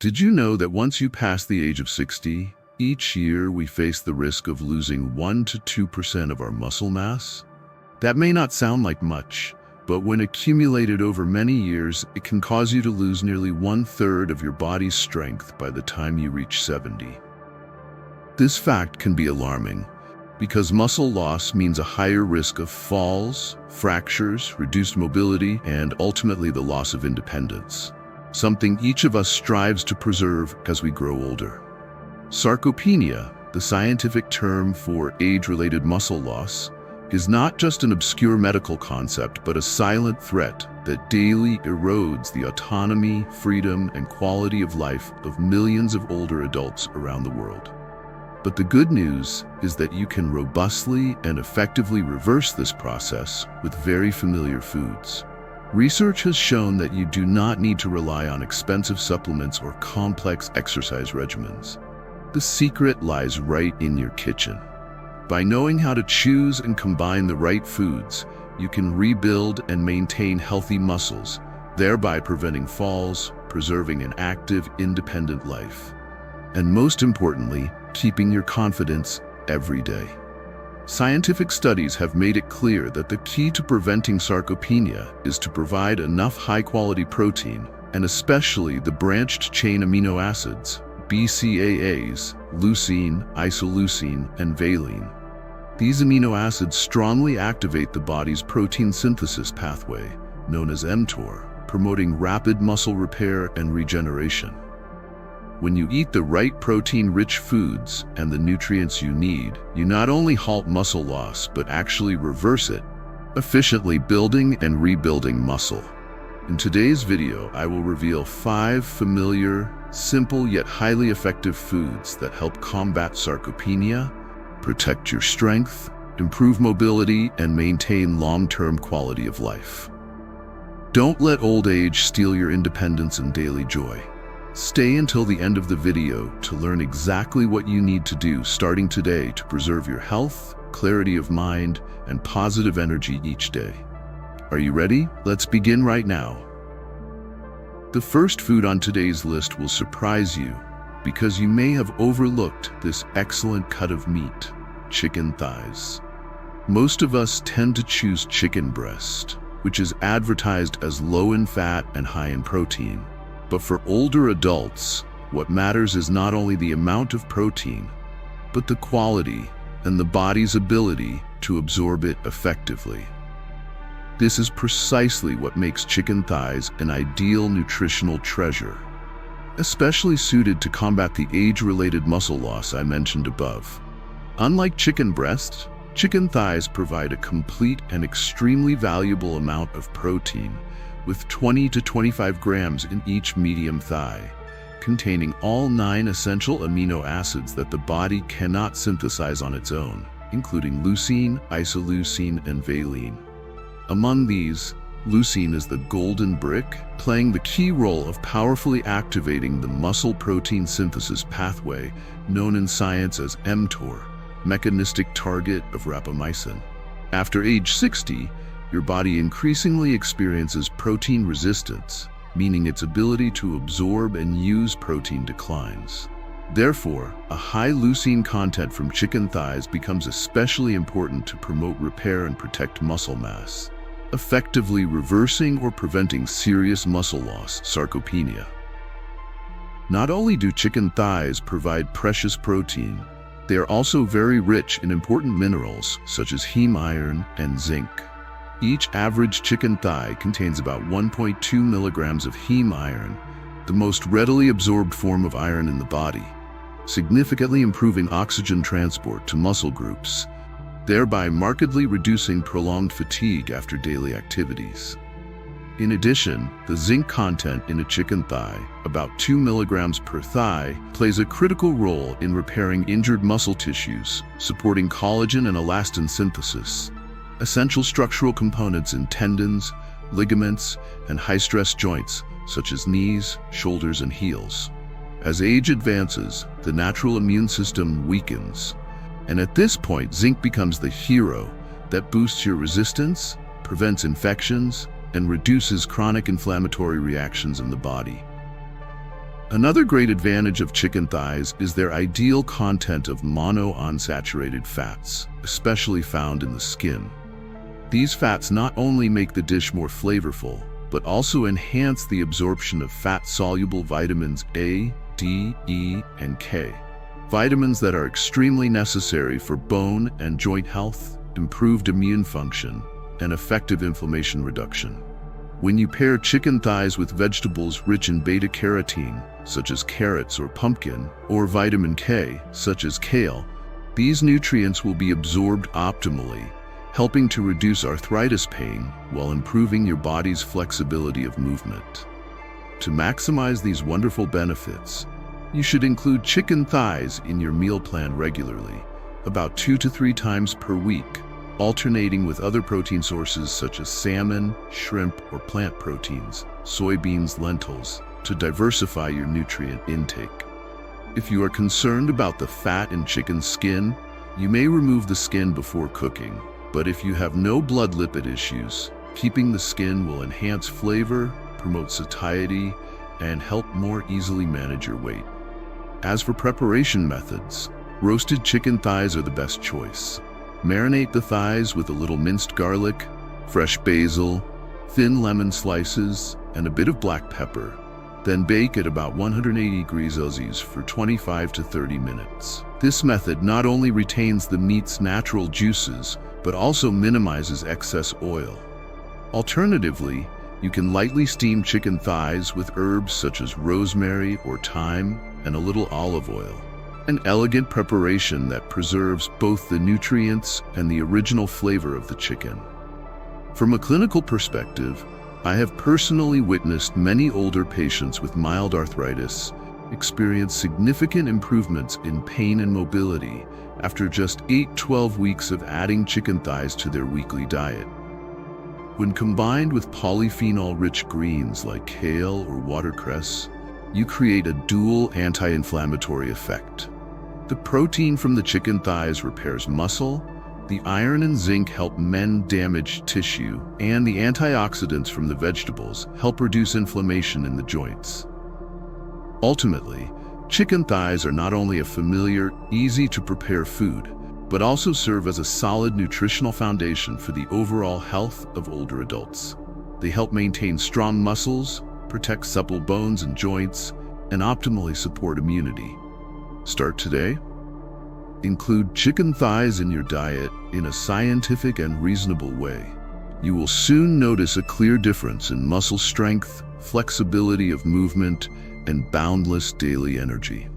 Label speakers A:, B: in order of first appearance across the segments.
A: Did you know that once you pass the age of 60, each year we face the risk of losing 1 to 2% of our muscle mass? That may not sound like much, but when accumulated over many years, it can cause you to lose nearly 1/3 of your body's strength by the time you reach 70. This fact can be alarming, because muscle loss means a higher risk of falls, fractures, reduced mobility, and ultimately the loss of independence, something each of us strives to preserve as we grow older. Sarcopenia, the scientific term for age-related muscle loss, is not just an obscure medical concept, but a silent threat that daily erodes the autonomy, freedom, and quality of life of millions of older adults around the world. But the good news is that you can robustly and effectively reverse this process with very familiar foods. Research has shown that you do not need to rely on expensive supplements or complex exercise regimens. The secret lies right in your kitchen. By knowing how to choose and combine the right foods, you can rebuild and maintain healthy muscles, thereby preventing falls, preserving an active, independent life, and most importantly, keeping your confidence every day. Scientific studies have made it clear that the key to preventing sarcopenia is to provide enough high-quality protein, and especially the branched-chain amino acids, BCAAs, leucine, isoleucine, and valine. These amino acids strongly activate the body's protein synthesis pathway, known as mTOR, promoting rapid muscle repair and regeneration. When you eat the right protein-rich foods and the nutrients you need, you not only halt muscle loss, but actually reverse it, efficiently building and rebuilding muscle. In today's video, I will reveal 5 familiar, simple yet highly effective foods that help combat sarcopenia, protect your strength, improve mobility, and maintain long-term quality of life. Don't let old age steal your independence and daily joy. Stay until the end of the video to learn exactly what you need to do starting today to preserve your health, clarity of mind, and positive energy each day. Are you ready? Let's begin right now. The first food on today's list will surprise you because you may have overlooked this excellent cut of meat, chicken thighs. Most of us tend to choose chicken breast, which is advertised as low in fat and high in protein. But for older adults, what matters is not only the amount of protein, but the quality and the body's ability to absorb it effectively. This is precisely what makes chicken thighs an ideal nutritional treasure, especially suited to combat the age-related muscle loss I mentioned above. Unlike chicken breasts, chicken thighs provide a complete and extremely valuable amount of protein, with 20 to 25 grams in each medium thigh, containing all 9 essential amino acids that the body cannot synthesize on its own, including leucine, isoleucine, and valine. Among these, leucine is the golden brick, playing the key role of powerfully activating the muscle protein synthesis pathway, known in science as mTOR, mechanistic target of rapamycin. After age 60, your body increasingly experiences protein resistance, meaning its ability to absorb and use protein declines. Therefore, a high leucine content from chicken thighs becomes especially important to promote repair and protect muscle mass, effectively reversing or preventing serious muscle loss, sarcopenia. Not only do chicken thighs provide precious protein, they are also very rich in important minerals such as heme iron and zinc. Each average chicken thigh contains about 1.2 milligrams of heme iron, the most readily absorbed form of iron in the body, significantly improving oxygen transport to muscle groups, thereby markedly reducing prolonged fatigue after daily activities. In addition, the zinc content in a chicken thigh, about 2 milligrams per thigh, plays a critical role in repairing injured muscle tissues, supporting collagen and elastin synthesis, essential structural components in tendons, ligaments, and high-stress joints such as knees, shoulders, and heels. As age advances, the natural immune system weakens, and at this point, zinc becomes the hero that boosts your resistance, prevents infections, and reduces chronic inflammatory reactions in the body. Another great advantage of chicken thighs is their ideal content of monounsaturated fats, especially found in the skin. These fats not only make the dish more flavorful, but also enhance the absorption of fat-soluble vitamins A, D, E, and K. Vitamins that are extremely necessary for bone and joint health, improved immune function, and effective inflammation reduction. When you pair chicken thighs with vegetables rich in beta-carotene, such as carrots or pumpkin, or vitamin K, such as kale, these nutrients will be absorbed optimally, helping to reduce arthritis pain while improving your body's flexibility of movement. To maximize these wonderful benefits, you should include chicken thighs in your meal plan regularly, about 2 to 3 times per week, alternating with other protein sources such as salmon, shrimp, or plant proteins, soybeans, lentils, to diversify your nutrient intake. If you are concerned about the fat in chicken skin, you may remove the skin before cooking. But if you have no blood lipid issues, keeping the skin will enhance flavor, promote satiety, and help more easily manage your weight. As for preparation methods, roasted chicken thighs are the best choice. Marinate the thighs with a little minced garlic, fresh basil, thin lemon slices, and a bit of black pepper. Then bake at about 180 degrees Celsius for 25 to 30 minutes. This method not only retains the meat's natural juices, but also minimizes excess oil. Alternatively, you can lightly steam chicken thighs with herbs such as rosemary or thyme and a little olive oil. An elegant preparation that preserves both the nutrients and the original flavor of the chicken. From a clinical perspective, I have personally witnessed many older patients with mild arthritis experience significant improvements in pain and mobility after just 8-12 weeks of adding chicken thighs to their weekly diet. When combined with polyphenol-rich greens like kale or watercress, you create a dual anti-inflammatory effect. The protein from the chicken thighs repairs muscle, the iron and zinc help mend damaged tissue, and the antioxidants from the vegetables help reduce inflammation in the joints. Ultimately, chicken thighs are not only a familiar, easy-to-prepare food, but also serve as a solid nutritional foundation for the overall health of older adults. They help maintain strong muscles, protect supple bones and joints, and optimally support immunity. Start today. Include chicken thighs in your diet in a scientific and reasonable way. You will soon notice a clear difference in muscle strength, flexibility of movement, and boundless daily energy.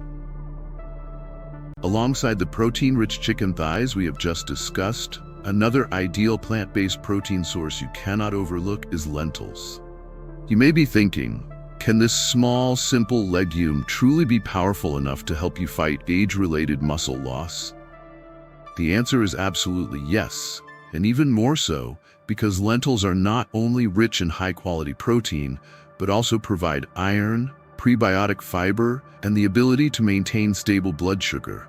A: Alongside the protein-rich chicken thighs we have just discussed, another ideal plant-based protein source you cannot overlook is lentils. You may be thinking, can this small, simple legume truly be powerful enough to help you fight age-related muscle loss? The answer is absolutely yes, and even more so because lentils are not only rich in high-quality protein, but also provide iron, prebiotic fiber, and the ability to maintain stable blood sugar.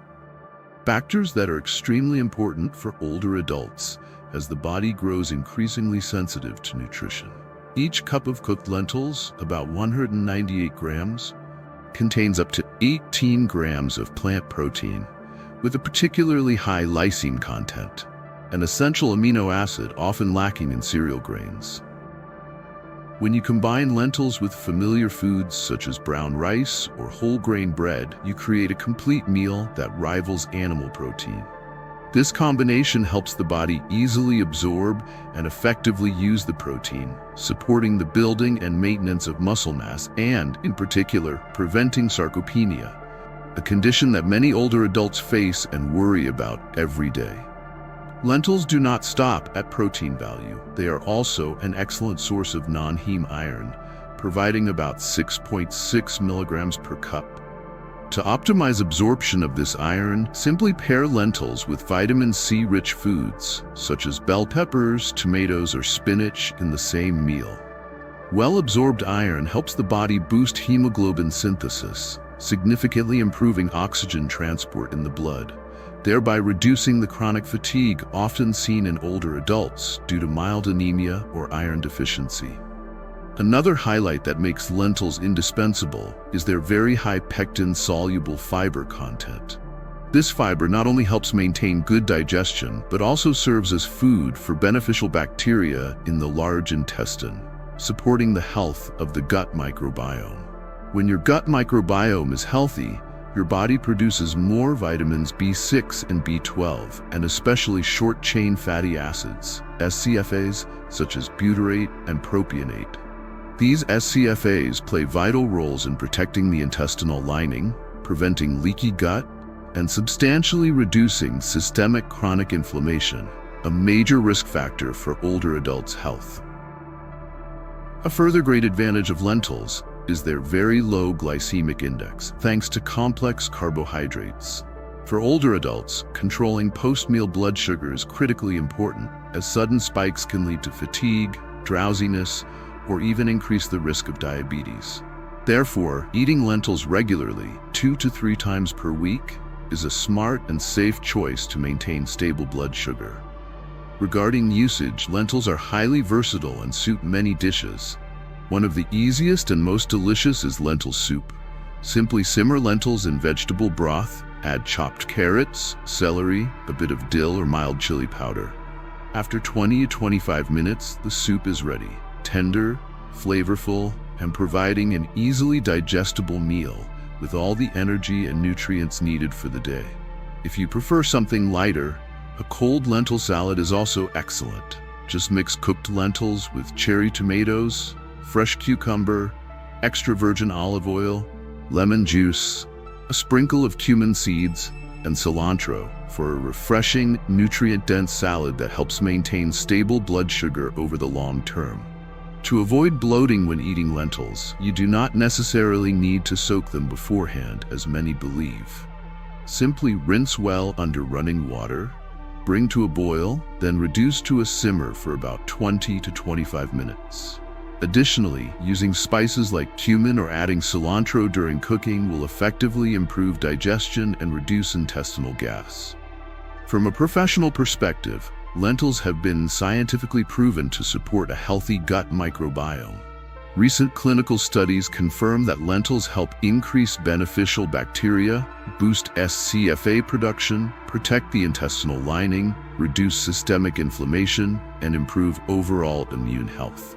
A: Factors that are extremely important for older adults as the body grows increasingly sensitive to nutrition. Each cup of cooked lentils, about 198 grams, contains up to 18 grams of plant protein, with a particularly high lysine content, an essential amino acid often lacking in cereal grains. When you combine lentils with familiar foods such as brown rice or whole grain bread, you create a complete meal that rivals animal protein. This combination helps the body easily absorb and effectively use the protein, supporting the building and maintenance of muscle mass and, in particular, preventing sarcopenia, a condition that many older adults face and worry about every day. Lentils do not stop at protein value. They are also an excellent source of non-heme iron, providing about 6.6 milligrams per cup. To optimize absorption of this iron, simply pair lentils with vitamin C-rich foods, such as bell peppers, tomatoes, or spinach in the same meal. Well-absorbed iron helps the body boost hemoglobin synthesis, significantly improving oxygen transport in the blood, thereby reducing the chronic fatigue often seen in older adults due to mild anemia or iron deficiency. Another highlight that makes lentils indispensable is their very high pectin-soluble fiber content. This fiber not only helps maintain good digestion, but also serves as food for beneficial bacteria in the large intestine, supporting the health of the gut microbiome. When your gut microbiome is healthy, your body produces more vitamins B6 and B12, and especially short-chain fatty acids, SCFAs, such as butyrate and propionate. These SCFAs play vital roles in protecting the intestinal lining, preventing leaky gut, and substantially reducing systemic chronic inflammation, a major risk factor for older adults' health. A further great advantage of lentils is their very low glycemic index, thanks to complex carbohydrates. For older adults, controlling post-meal blood sugar is critically important, as sudden spikes can lead to fatigue, drowsiness, or even increase the risk of diabetes. Therefore, eating lentils regularly, 2 to 3 times per week, is a smart and safe choice to maintain stable blood sugar. Regarding usage, lentils are highly versatile and suit many dishes. One of the easiest and most delicious is lentil soup. Simply simmer lentils in vegetable broth, add chopped carrots, celery, a bit of dill or mild chili powder. After 20 to 25 minutes, the soup is ready, tender, flavorful, and providing an easily digestible meal with all the energy and nutrients needed for the day. If you prefer something lighter, a cold lentil salad is also excellent. Just mix cooked lentils with cherry tomatoes, fresh cucumber, extra virgin olive oil, lemon juice, a sprinkle of cumin seeds, and cilantro for a refreshing, nutrient-dense salad that helps maintain stable blood sugar over the long term. To avoid bloating when eating lentils, you do not necessarily need to soak them beforehand, as many believe. Simply rinse well under running water, bring to a boil, then reduce to a simmer for about 20 to 25 minutes. Additionally, using spices like cumin or adding cilantro during cooking will effectively improve digestion and reduce intestinal gas. From a professional perspective, lentils have been scientifically proven to support a healthy gut microbiome. Recent clinical studies confirm that lentils help increase beneficial bacteria, boost SCFA production, protect the intestinal lining, reduce systemic inflammation, and improve overall immune health.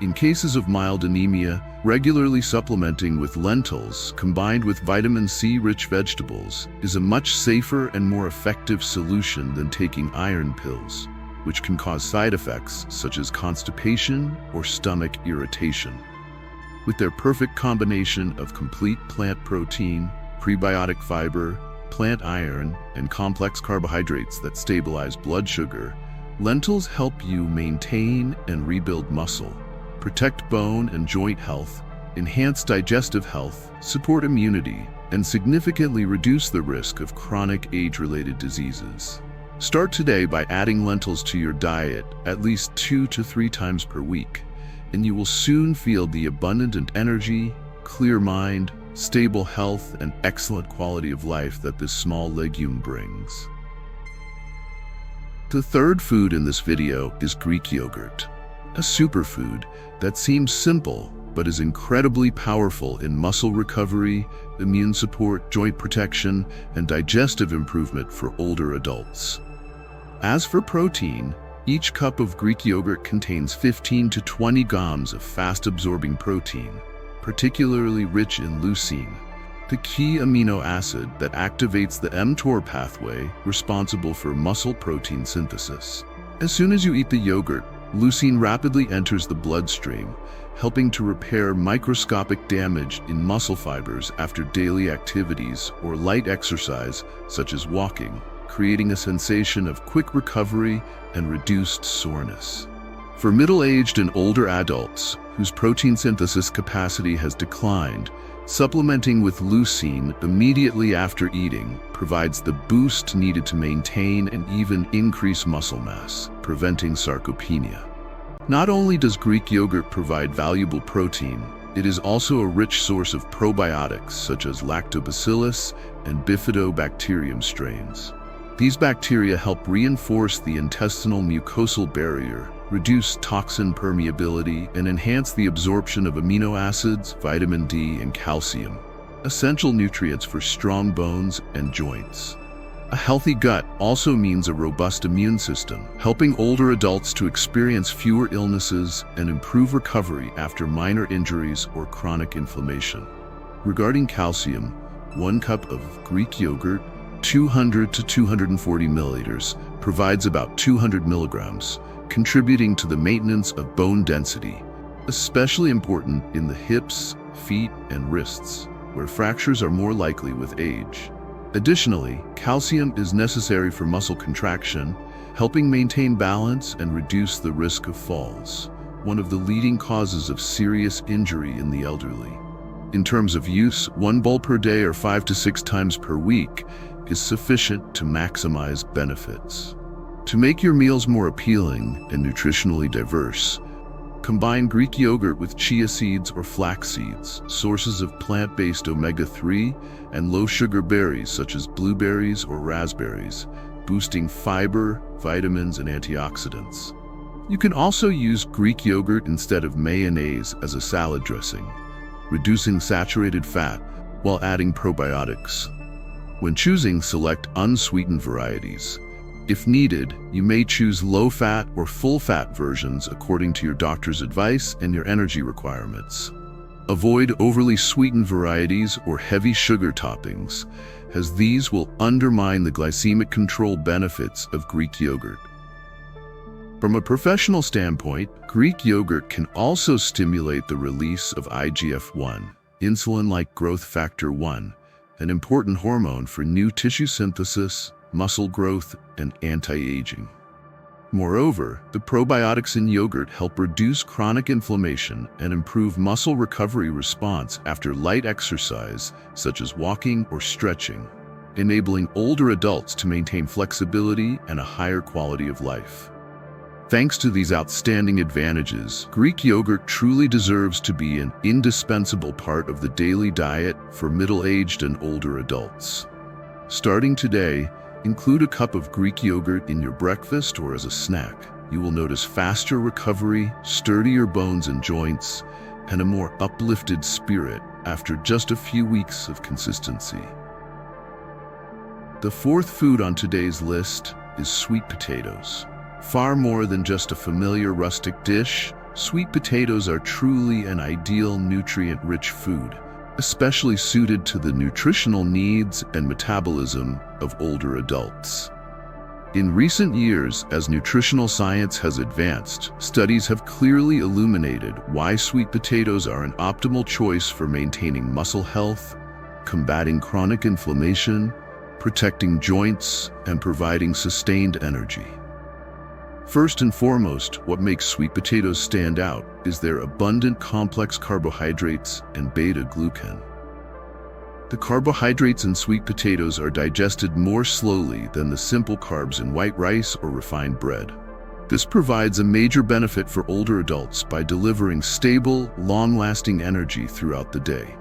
A: In cases of mild anemia, regularly supplementing with lentils combined with vitamin C-rich vegetables is a much safer and more effective solution than taking iron pills, which can cause side effects such as constipation or stomach irritation. With their perfect combination of complete plant protein, prebiotic fiber, plant iron, and complex carbohydrates that stabilize blood sugar, lentils help you maintain and rebuild muscle, protect bone and joint health, enhance digestive health, support immunity, and significantly reduce the risk of chronic age-related diseases. Start today by adding lentils to your diet at least 2 to 3 times per week, and you will soon feel the abundant energy, clear mind, stable health, and excellent quality of life that this small legume brings. The third food in this video is Greek yogurt, a superfood that seems simple but is incredibly powerful in muscle recovery, immune support, joint protection, and digestive improvement for older adults. As for protein, each cup of Greek yogurt contains 15 to 20 grams of fast-absorbing protein, particularly rich in leucine, the key amino acid that activates the mTOR pathway responsible for muscle protein synthesis. As soon as you eat the yogurt, leucine rapidly enters the bloodstream, helping to repair microscopic damage in muscle fibers after daily activities or light exercise, such as walking, creating a sensation of quick recovery and reduced soreness. For middle-aged and older adults whose protein synthesis capacity has declined, supplementing with leucine immediately after eating provides the boost needed to maintain and even increase muscle mass, preventing sarcopenia. Not only does Greek yogurt provide valuable protein, it is also a rich source of probiotics such as lactobacillus and bifidobacterium strains. These bacteria help reinforce the intestinal mucosal barrier, reduce toxin permeability, and enhance the absorption of amino acids, vitamin D, and calcium, essential nutrients for strong bones and joints. A healthy gut also means a robust immune system, helping older adults to experience fewer illnesses and improve recovery after minor injuries or chronic inflammation. Regarding calcium, 1 cup of Greek yogurt, 200 to 240 milliliters, provides about 200 milligrams, contributing to the maintenance of bone density, especially important in the hips, feet, and wrists, where fractures are more likely with age. Additionally, calcium is necessary for muscle contraction, helping maintain balance and reduce the risk of falls, one of the leading causes of serious injury in the elderly. In terms of use, 1 bowl per day or 5 to 6 times per week is sufficient to maximize benefits. To make your meals more appealing and nutritionally diverse, combine Greek yogurt with chia seeds or flax seeds, sources of plant-based omega-3, and low-sugar berries such as blueberries or raspberries, boosting fiber, vitamins, and antioxidants. You can also use Greek yogurt instead of mayonnaise as a salad dressing, reducing saturated fat while adding probiotics. When choosing, select unsweetened varieties. If needed, you may choose low-fat or full-fat versions according to your doctor's advice and your energy requirements. Avoid overly sweetened varieties or heavy sugar toppings, as these will undermine the glycemic control benefits of Greek yogurt. From a professional standpoint, Greek yogurt can also stimulate the release of IGF-1, insulin-like growth factor 1, an important hormone for new tissue synthesis, muscle growth, and anti-aging. Moreover, the probiotics in yogurt help reduce chronic inflammation and improve muscle recovery response after light exercise, such as walking or stretching, enabling older adults to maintain flexibility and a higher quality of life. Thanks to these outstanding advantages, Greek yogurt truly deserves to be an indispensable part of the daily diet for middle-aged and older adults. Starting today, include a cup of Greek yogurt in your breakfast or as a snack. You will notice faster recovery, sturdier bones and joints, and a more uplifted spirit after just a few weeks of consistency. The fourth food on today's list is sweet potatoes. Far more than just a familiar rustic dish, sweet potatoes are truly an ideal nutrient-rich food, especially suited to the nutritional needs and metabolism of older adults. In recent years, as nutritional science has advanced, studies have clearly illuminated why sweet potatoes are an optimal choice for maintaining muscle health, combating chronic inflammation, protecting joints, and providing sustained energy. First and foremost, what makes sweet potatoes stand out is their abundant complex carbohydrates and beta-glucan. The carbohydrates in sweet potatoes are digested more slowly than the simple carbs in white rice or refined bread. This provides a major benefit for older adults by delivering stable, long-lasting energy throughout the day.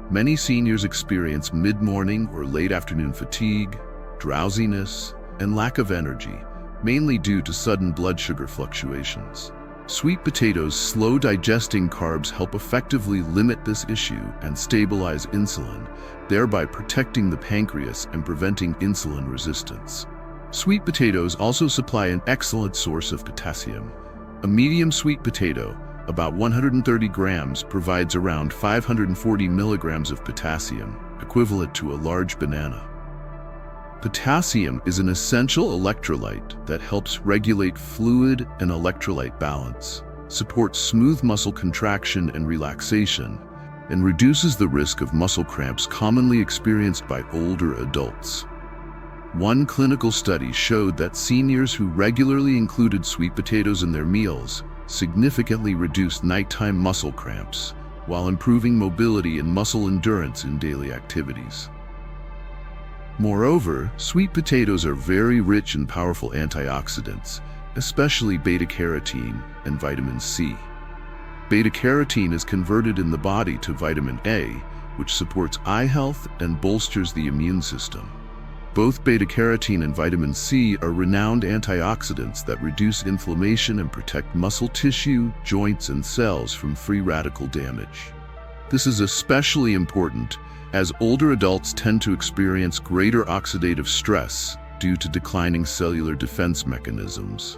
A: Many seniors experience mid-morning or late afternoon fatigue, drowsiness, and lack of energy, mainly due to sudden blood sugar fluctuations. Sweet potatoes' slow digesting carbs help effectively limit this issue and stabilize insulin, thereby protecting the pancreas and preventing insulin resistance. Sweet potatoes also supply an excellent source of potassium. A medium sweet potato, about 130 grams, provides around 540 milligrams of potassium, equivalent to a large banana. Potassium is an essential electrolyte that helps regulate fluid and electrolyte balance, supports smooth muscle contraction and relaxation, and reduces the risk of muscle cramps commonly experienced by older adults. One clinical study showed that seniors who regularly included sweet potatoes in their meals significantly reduced nighttime muscle cramps, while improving mobility and muscle endurance in daily activities. Moreover, sweet potatoes are very rich in powerful antioxidants, especially beta-carotene and vitamin C. Beta-carotene is converted in the body to vitamin A, which supports eye health and bolsters the immune system. Both beta-carotene and vitamin C are renowned antioxidants that reduce inflammation and protect muscle tissue, joints, and cells from free radical damage. This is especially important as older adults tend to experience greater oxidative stress due to declining cellular defense mechanisms.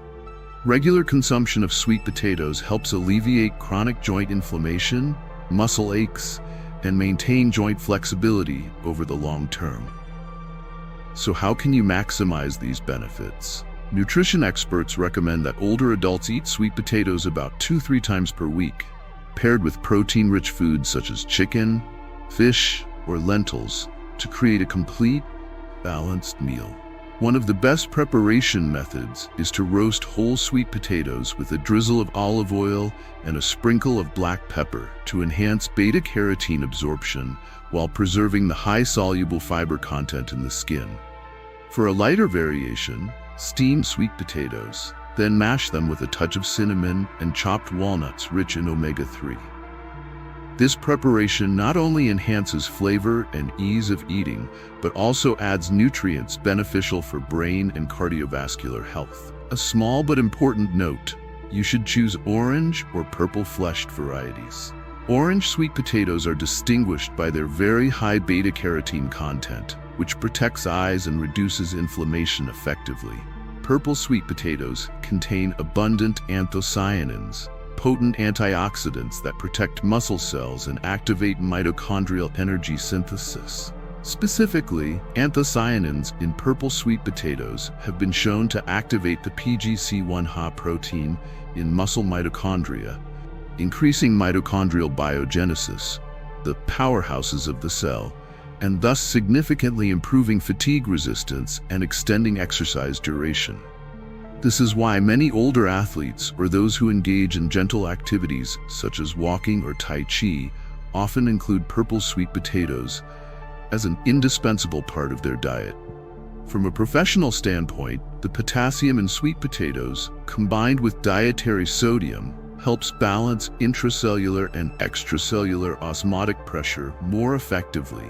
A: Regular consumption of sweet potatoes helps alleviate chronic joint inflammation, muscle aches, and maintain joint flexibility over the long term. So how can you maximize these benefits? Nutrition experts recommend that older adults eat sweet potatoes about 2-3 times per week, paired with protein-rich foods such as chicken, fish, or lentils to create a complete, balanced meal. One of the best preparation methods is to roast whole sweet potatoes with a drizzle of olive oil and a sprinkle of black pepper to enhance beta-carotene absorption while preserving the high-soluble fiber content in the skin. For a lighter variation, steam sweet potatoes, then mash them with a touch of cinnamon and chopped walnuts rich in omega-3. This preparation not only enhances flavor and ease of eating, but also adds nutrients beneficial for brain and cardiovascular health. A small but important note: you should choose orange or purple-fleshed varieties. Orange sweet potatoes are distinguished by their very high beta-carotene content, which protects eyes and reduces inflammation effectively. Purple sweet potatoes contain abundant anthocyanins, potent antioxidants that protect muscle cells and activate mitochondrial energy synthesis. Specifically, anthocyanins in purple sweet potatoes have been shown to activate the PGC1-Ha protein in muscle mitochondria, increasing mitochondrial biogenesis, the powerhouses of the cell, and thus significantly improving fatigue resistance and extending exercise duration. This is why many older athletes or those who engage in gentle activities such as walking or Tai Chi often include purple sweet potatoes as an indispensable part of their diet. From a professional standpoint, the potassium in sweet potatoes, combined with dietary sodium, helps balance intracellular and extracellular osmotic pressure more effectively,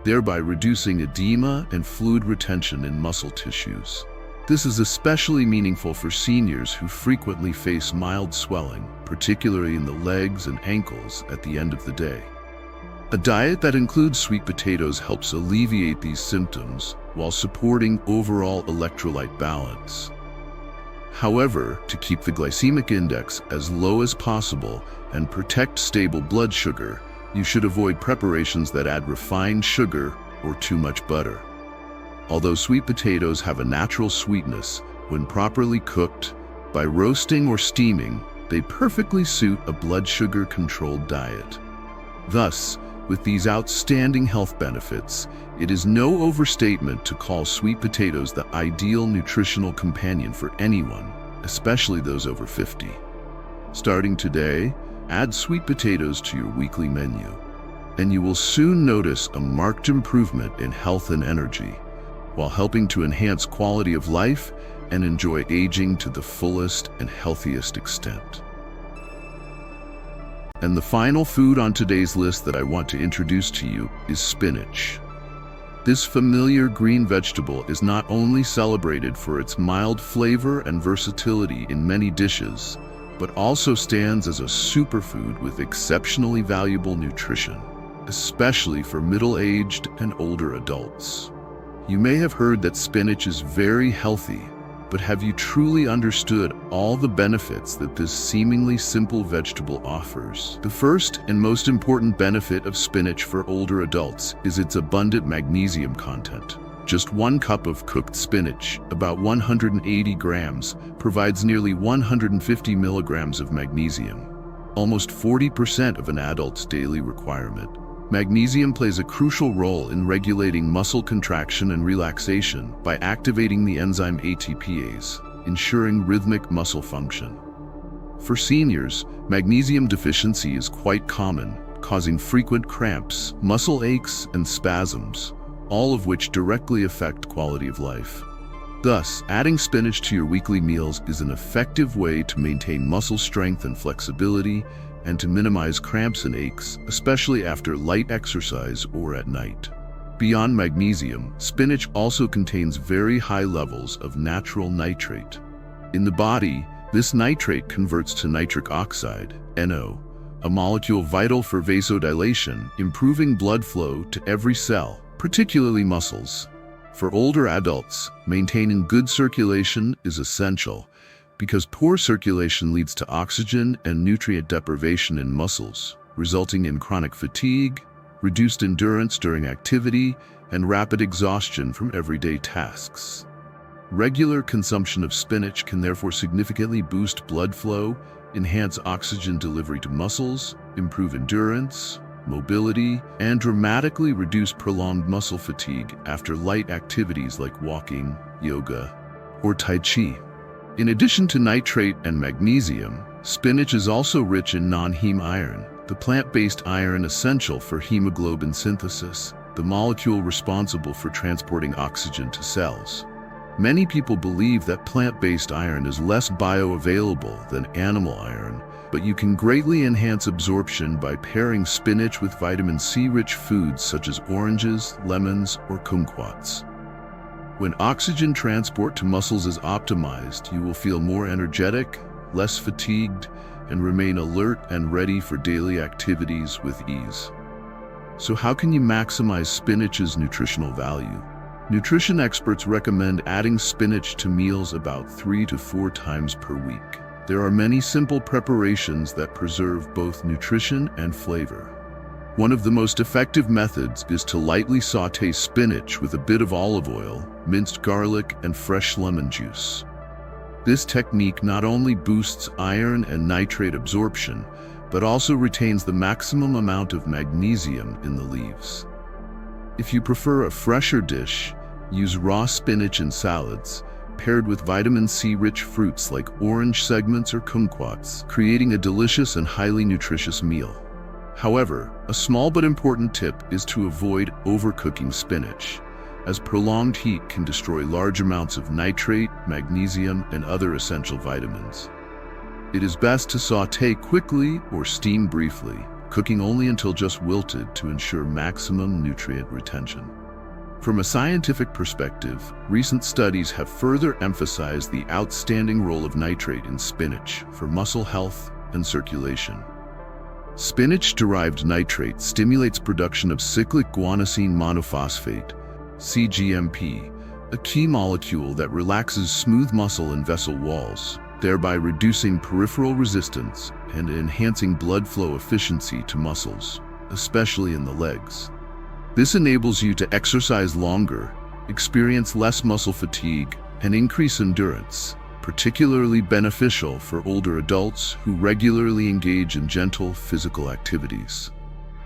A: thereby reducing edema and fluid retention in muscle tissues. This is especially meaningful for seniors who frequently face mild swelling, particularly in the legs and ankles at the end of the day. A diet that includes sweet potatoes helps alleviate these symptoms while supporting overall electrolyte balance. However, to keep the glycemic index as low as possible and protect stable blood sugar, you should avoid preparations that add refined sugar or too much butter. Although sweet potatoes have a natural sweetness, when properly cooked, by roasting or steaming, they perfectly suit a blood sugar-controlled diet. Thus, with these outstanding health benefits, it is no overstatement to call sweet potatoes the ideal nutritional companion for anyone, especially those over 50. Starting today, add sweet potatoes to your weekly menu, and you will soon notice a marked improvement in health and energy, while helping to enhance quality of life and enjoy aging to the fullest and healthiest extent. And the final food on today's list that I want to introduce to you is spinach. This familiar green vegetable is not only celebrated for its mild flavor and versatility in many dishes, but also stands as a superfood with exceptionally valuable nutrition, especially for middle-aged and older adults. You may have heard that spinach is very healthy, but have you truly understood all the benefits that this seemingly simple vegetable offers? The first and most important benefit of spinach for older adults is its abundant magnesium content. Just 1 cup of cooked spinach, about 180 grams, provides nearly 150 milligrams of magnesium, almost 40% of an adult's daily requirement. Magnesium plays a crucial role in regulating muscle contraction and relaxation by activating the enzyme ATPase, ensuring rhythmic muscle function. For seniors, magnesium deficiency is quite common, causing frequent cramps, muscle aches, and spasms, all of which directly affect quality of life. Thus, adding spinach to your weekly meals is an effective way to maintain muscle strength and flexibility, and to minimize cramps and aches, especially after light exercise or at night. Beyond magnesium, spinach also contains very high levels of natural nitrate. In the body, this nitrate converts to nitric oxide, NO, a molecule vital for vasodilation, improving blood flow to every cell, particularly muscles. For older adults, maintaining good circulation is essential because poor circulation leads to oxygen and nutrient deprivation in muscles, resulting in chronic fatigue, reduced endurance during activity, and rapid exhaustion from everyday tasks. Regular consumption of spinach can therefore significantly boost blood flow, enhance oxygen delivery to muscles, improve endurance, mobility, and dramatically reduce prolonged muscle fatigue after light activities like walking, yoga, or Tai Chi. In addition to nitrate and magnesium, spinach is also rich in non-heme iron, the plant-based iron essential for hemoglobin synthesis, the molecule responsible for transporting oxygen to cells. Many people believe that plant-based iron is less bioavailable than animal iron, but you can greatly enhance absorption by pairing spinach with vitamin C-rich foods such as oranges, lemons, or kumquats. When oxygen transport to muscles is optimized, you will feel more energetic, less fatigued, and remain alert and ready for daily activities with ease. So how can you maximize spinach's nutritional value? Nutrition experts recommend adding spinach to meals about 3 to 4 times per week. There are many simple preparations that preserve both nutrition and flavor. One of the most effective methods is to lightly sauté spinach with a bit of olive oil, minced garlic, and fresh lemon juice. This technique not only boosts iron and nitrate absorption, but also retains the maximum amount of magnesium in the leaves. If you prefer a fresher dish, use raw spinach in salads, paired with vitamin C-rich fruits like orange segments or kumquats, creating a delicious and highly nutritious meal. However, a small but important tip is to avoid overcooking spinach, as prolonged heat can destroy large amounts of nitrate, magnesium, and other essential vitamins. It is best to sauté quickly or steam briefly, cooking only until just wilted to ensure maximum nutrient retention. From a scientific perspective, recent studies have further emphasized the outstanding role of nitrate in spinach for muscle health and circulation. Spinach-derived nitrate stimulates production of cyclic guanosine monophosphate, CGMP, a key molecule that relaxes smooth muscle and vessel walls, thereby reducing peripheral resistance and enhancing blood flow efficiency to muscles, especially in the legs. This enables you to exercise longer, experience less muscle fatigue, and increase endurance, particularly beneficial for older adults who regularly engage in gentle physical activities.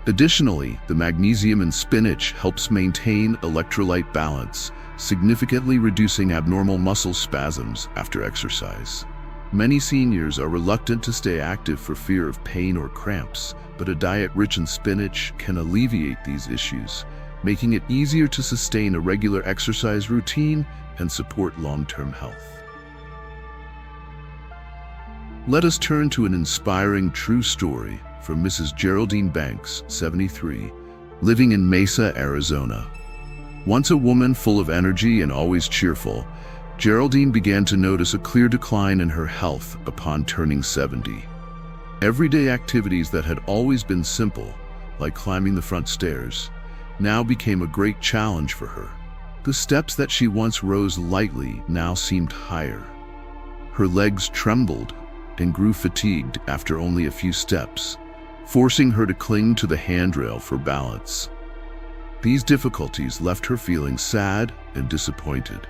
A: Additionally, the magnesium in spinach helps maintain electrolyte balance, significantly reducing abnormal muscle spasms after exercise. Many seniors are reluctant to stay active for fear of pain or cramps, but a diet rich in spinach can alleviate these issues, making it easier to sustain a regular exercise routine and support long-term health. Let us turn to an inspiring true story from Mrs. Geraldine Banks, 73, living in Mesa, Arizona. Once a woman full of energy and always cheerful, Geraldine began to notice a clear decline in her health upon turning 70. Everyday activities that had always been simple, like climbing the front stairs, now became a great challenge for her. The steps that she once rose lightly now seemed higher. Her legs trembled and grew fatigued after only a few steps, forcing her to cling to the handrail for balance. These difficulties left her feeling sad and disappointed,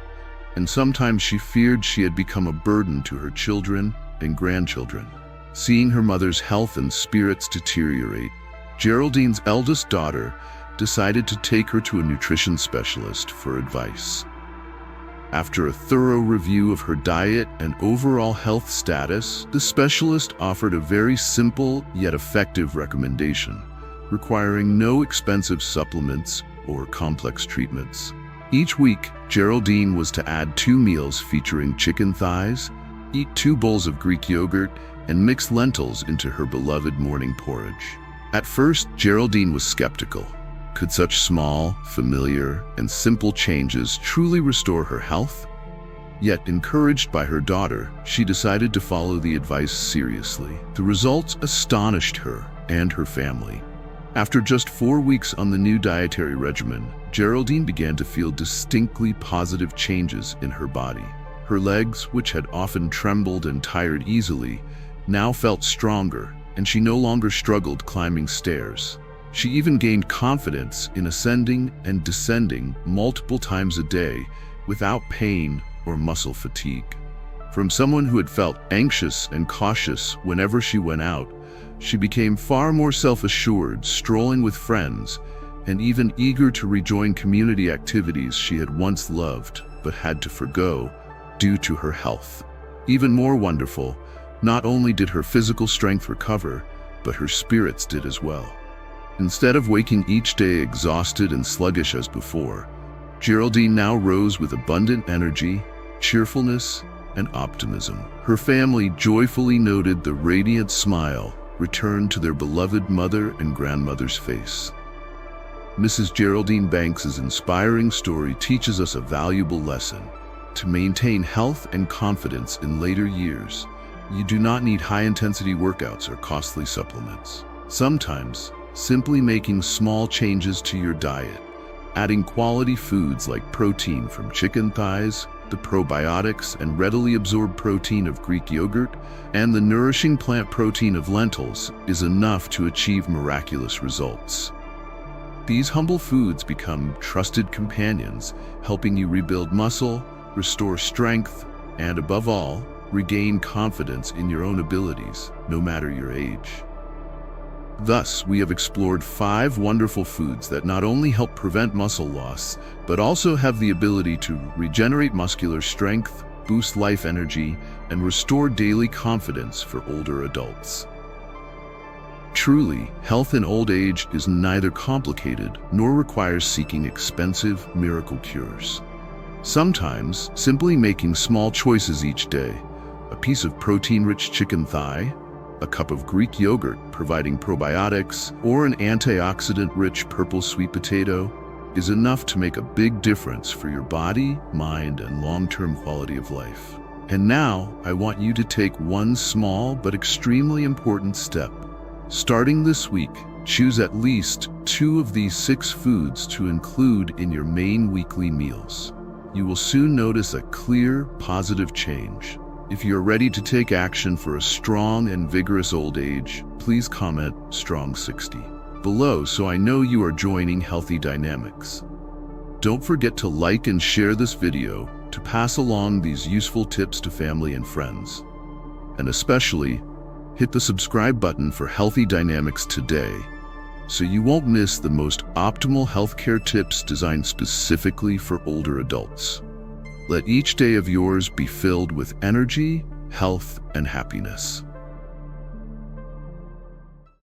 A: and sometimes she feared she had become a burden to her children and grandchildren. Seeing her mother's health and spirits deteriorate, Geraldine's eldest daughter decided to take her to a nutrition specialist for advice. After a thorough review of her diet and overall health status, the specialist offered a very simple yet effective recommendation, requiring no expensive supplements or complex treatments. Each week, Geraldine was to add 2 meals featuring chicken thighs, eat 2 bowls of Greek yogurt, and mix lentils into her beloved morning porridge. At first, Geraldine was skeptical. Could such small, familiar, and simple changes truly restore her health? Yet, encouraged by her daughter, she decided to follow the advice seriously. The results astonished her and her family. After just 4 weeks on the new dietary regimen, Geraldine began to feel distinctly positive changes in her body. Her legs, which had often trembled and tired easily, now felt stronger, and she no longer struggled climbing stairs. She even gained confidence in ascending and descending multiple times a day without pain or muscle fatigue. From someone who had felt anxious and cautious whenever she went out, she became far more self-assured, strolling with friends, and even eager to rejoin community activities she had once loved but had to forgo due to her health. Even more wonderful, not only did her physical strength recover, but her spirits did as well. Instead of waking each day exhausted and sluggish as before, Geraldine now rose with abundant energy, cheerfulness, and optimism. Her family joyfully noted the radiant smile return to their beloved mother and grandmother's face. Mrs. Geraldine Banks's inspiring story teaches us a valuable lesson. To maintain health and confidence in later years, you do not need high-intensity workouts or costly supplements. Sometimes, simply making small changes to your diet, adding quality foods like protein from chicken thighs, the probiotics and readily absorbed protein of Greek yogurt, and the nourishing plant protein of lentils is enough to achieve miraculous results. These humble foods become trusted companions, helping you rebuild muscle, restore strength, and above all, regain confidence in your own abilities, no matter your age. Thus, we have explored 5 wonderful foods that not only help prevent muscle loss, but also have the ability to regenerate muscular strength, boost life energy, and restore daily confidence for older adults. Truly, health in old age is neither complicated nor requires seeking expensive miracle cures. Sometimes, simply making small choices each day, a piece of protein-rich chicken thigh, a cup of Greek yogurt providing probiotics, or an antioxidant-rich purple sweet potato, is enough to make a big difference for your body, mind, and long-term quality of life. And now, I want you to take one small but extremely important step. Starting this week, choose at least 2 of these 6 foods to include in your main weekly meals. You will soon notice a clear, positive change. If you're ready to take action for a strong and vigorous old age, please comment Strong 60 below so I know you are joining Healthy Dynamics. Don't forget to like and share this video to pass along these useful tips to family and friends. And especially, hit the subscribe button for Healthy Dynamics today so you won't miss the most optimal healthcare tips designed specifically for older adults. Let each day of yours be filled with energy, health, and happiness.